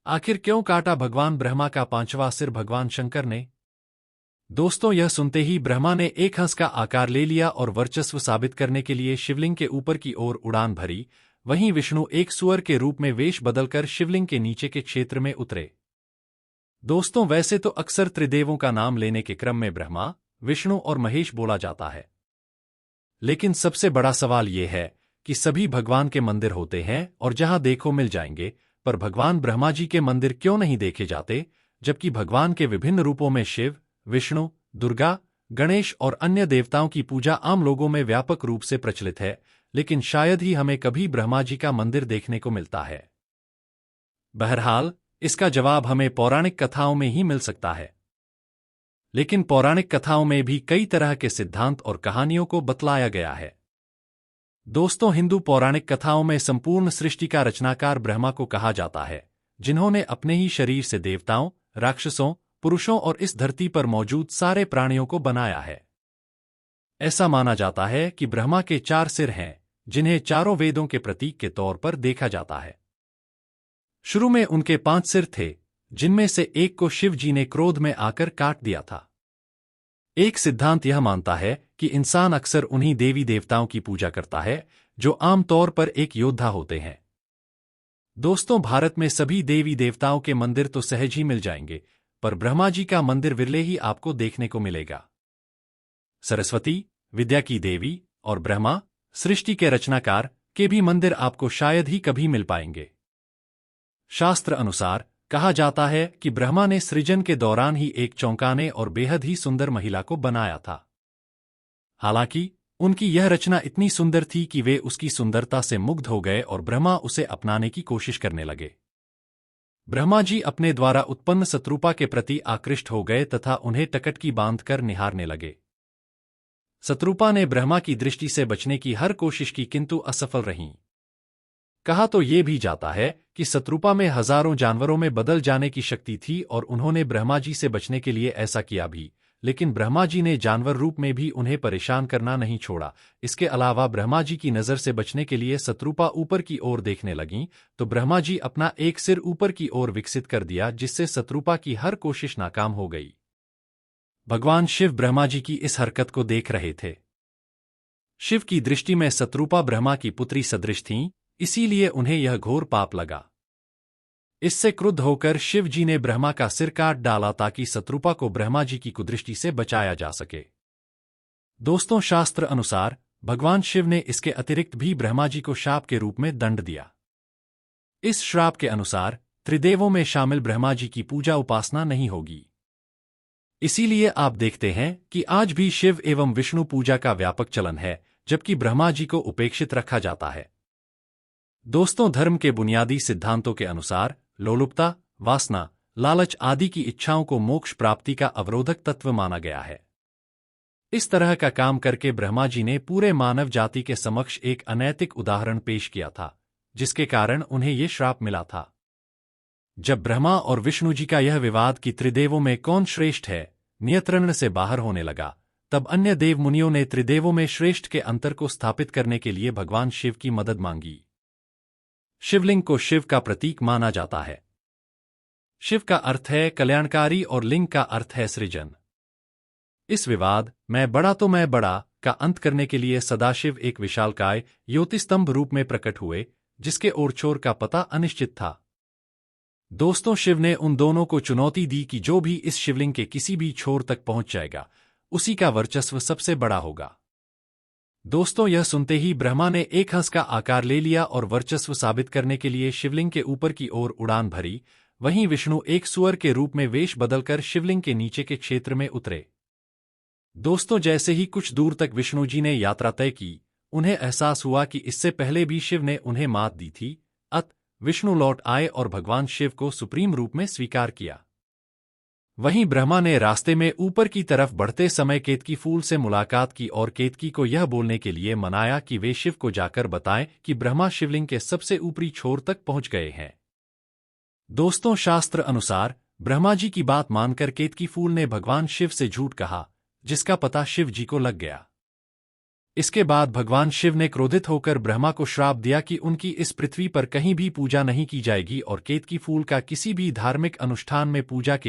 आखिर क्यों काटा भगवान ब्रह्मा का पांचवा सिर भगवान शंकर ने? दोस्तों, यह सुनते ही ब्रह्मा ने एक हंस का आकार ले लिया और वर्चस्व साबित करने के लिए शिवलिंग के ऊपर की ओर उड़ान भरी। वहीं विष्णु एक सुअर के रूप में वेश बदलकर शिवलिंग के नीचे के क्षेत्र में उतरे। दोस्तों, वैसे तो अक्सर त्रिदेवों का नाम लेने के क्रम में ब्रह्मा, विष्णु और महेश बोला जाता है, लेकिन सबसे बड़ा सवाल यह है कि सभी भगवान के मंदिर होते हैं और जहां देखो मिल जाएंगे, पर भगवान ब्रह्मा जी के मंदिर क्यों नहीं देखे जाते, जबकि भगवान के विभिन्न रूपों में शिव, विष्णु, दुर्गा, गणेश और अन्य देवताओं की पूजा आम लोगों में व्यापक रूप से प्रचलित है, लेकिन शायद ही हमें कभी ब्रह्मा जी का मंदिर देखने को मिलता है। बहरहाल, इसका जवाब हमें पौराणिक कथाओं में ही मिल सकता है। लेकिन पौराणिक कथाओं में भी कई तरह के सिद्धांत और कहानियों को बतलाया गया है। दोस्तों, हिंदू पौराणिक कथाओं में संपूर्ण सृष्टि का रचनाकार ब्रह्मा को कहा जाता है, जिन्होंने अपने ही शरीर से देवताओं, राक्षसों, पुरुषों और इस धरती पर मौजूद सारे प्राणियों को बनाया है। ऐसा माना जाता है कि ब्रह्मा के 4 सिर हैं, जिन्हें चारों वेदों के प्रतीक के तौर पर देखा जाता है। शुरू में उनके 5 सिर थे, जिनमें से एक को शिव जी ने क्रोध में आकर काट दिया था। एक सिद्धांत यह मानता है कि इंसान अक्सर उन्हीं देवी देवताओं की पूजा करता है जो आमतौर पर एक योद्धा होते हैं। दोस्तों, भारत में सभी देवी देवताओं के मंदिर तो सहज ही मिल जाएंगे, पर ब्रह्मा जी का मंदिर विरले ही आपको देखने को मिलेगा। सरस्वती, विद्या की देवी, और ब्रह्मा, सृष्टि के रचनाकार, के भी मंदिर आपको शायद ही कभी मिल पाएंगे। शास्त्र अनुसार कहा जाता है कि ब्रह्मा ने सृजन के दौरान ही एक चौंकाने और बेहद ही सुंदर महिला को बनाया था। हालांकि उनकी यह रचना इतनी सुंदर थी कि वे उसकी सुंदरता से मुग्ध हो गए और ब्रह्मा उसे अपनाने की कोशिश करने लगे। ब्रह्मा जी अपने द्वारा उत्पन्न शत्रुपा के प्रति आकृष्ट हो गए तथा उन्हें टकटकी बांधकर निहारने लगे। शत्रुपा ने ब्रह्मा की दृष्टि से बचने की हर कोशिश की, किंतु असफल रहीं। कहा तो ये भी जाता है कि शत्रुपा में हजारों जानवरों में बदल जाने की शक्ति थी और उन्होंने ब्रह्मा जी से बचने के लिए ऐसा किया भी, लेकिन ब्रह्मा जी ने जानवर रूप में भी उन्हें परेशान करना नहीं छोड़ा। इसके अलावा ब्रह्मा जी की नजर से बचने के लिए शत्रुपा ऊपर की ओर देखने लगीं, तो ब्रह्मा जी अपना एक सिर ऊपर की ओर विकसित कर दिया, जिससे शत्रुपा की हर कोशिश नाकाम हो गई। भगवान शिव ब्रह्मा जी की इस हरकत को देख रहे थे। शिव की दृष्टि में शत्रुपा ब्रह्मा की पुत्री सदृश थीं, इसीलिए उन्हें यह घोर पाप लगा। इससे क्रुद्ध होकर शिव जी ने ब्रह्मा का सिर काट डाला ताकि शत्रुपा को ब्रह्मा जी की कुदृष्टि से बचाया जा सके। दोस्तों, शास्त्र अनुसार भगवान शिव ने इसके अतिरिक्त भी ब्रह्मा जी को शाप के रूप में दंड दिया। इस श्राप के अनुसार त्रिदेवों में शामिल ब्रह्मा जी की पूजा उपासना नहीं होगी। इसीलिए आप देखते हैं कि आज भी शिव एवं विष्णु पूजा का व्यापक चलन है, जबकि ब्रह्मा जी को उपेक्षित रखा जाता है। दोस्तों, धर्म के बुनियादी सिद्धांतों के अनुसार लोलुपता, वासना, लालच आदि की इच्छाओं को मोक्ष प्राप्ति का अवरोधक तत्व माना गया है। इस तरह का काम करके ब्रह्मा जी ने पूरे मानव जाति के समक्ष एक अनैतिक उदाहरण पेश किया था, जिसके कारण उन्हें ये श्राप मिला था। जब ब्रह्मा और विष्णु जी का यह विवाद कि त्रिदेवों में कौन श्रेष्ठ है नियंत्रण से बाहर होने लगा, तब अन्य देव मुनियों ने त्रिदेवों में श्रेष्ठ के अंतर को स्थापित करने के लिए भगवान शिव की मदद मांगी। शिवलिंग को शिव का प्रतीक माना जाता है। शिव का अर्थ है कल्याणकारी और लिंग का अर्थ है सृजन। इस विवाद मैं बड़ा तो मैं बड़ा का अंत करने के लिए सदाशिव एक विशालकाय ज्योतिस्तंभ रूप में प्रकट हुए, जिसके ओर छोर का पता अनिश्चित था। दोस्तों, शिव ने उन दोनों को चुनौती दी कि जो भी इस शिवलिंग के किसी भी छोर तक पहुंच जाएगा, उसी का वर्चस्व सबसे बड़ा होगा। दोस्तों, यह सुनते ही ब्रह्मा ने एक हंस का आकार ले लिया और वर्चस्व साबित करने के लिए शिवलिंग के ऊपर की ओर उड़ान भरी। वहीं विष्णु एक सुअर के रूप में वेश बदलकर शिवलिंग के नीचे के क्षेत्र में उतरे। दोस्तों, जैसे ही कुछ दूर तक विष्णु जी ने यात्रा तय की, उन्हें एहसास हुआ कि इससे पहले भी शिव ने उन्हें मात दी थी। अतः विष्णु लौट आए और भगवान शिव को सुप्रीम रूप में स्वीकार किया। वहीं ब्रह्मा ने रास्ते में ऊपर की तरफ बढ़ते समय केतकी फूल से मुलाकात की और केतकी को यह बोलने के लिए मनाया कि वे शिव को जाकर बताएं कि ब्रह्मा शिवलिंग के सबसे ऊपरी छोर तक पहुंच गए हैं। दोस्तों, शास्त्र अनुसार ब्रह्मा जी की बात मानकर केतकी फूल ने भगवान शिव से झूठ कहा, जिसका पता शिव जी को लग गया। इसके बाद भगवान शिव ने क्रोधित होकर ब्रह्मा को श्राप दिया कि उनकी इस पृथ्वी पर कहीं भी पूजा नहीं की जाएगी और केतकी फूल का किसी भी धार्मिक अनुष्ठान में पूजा के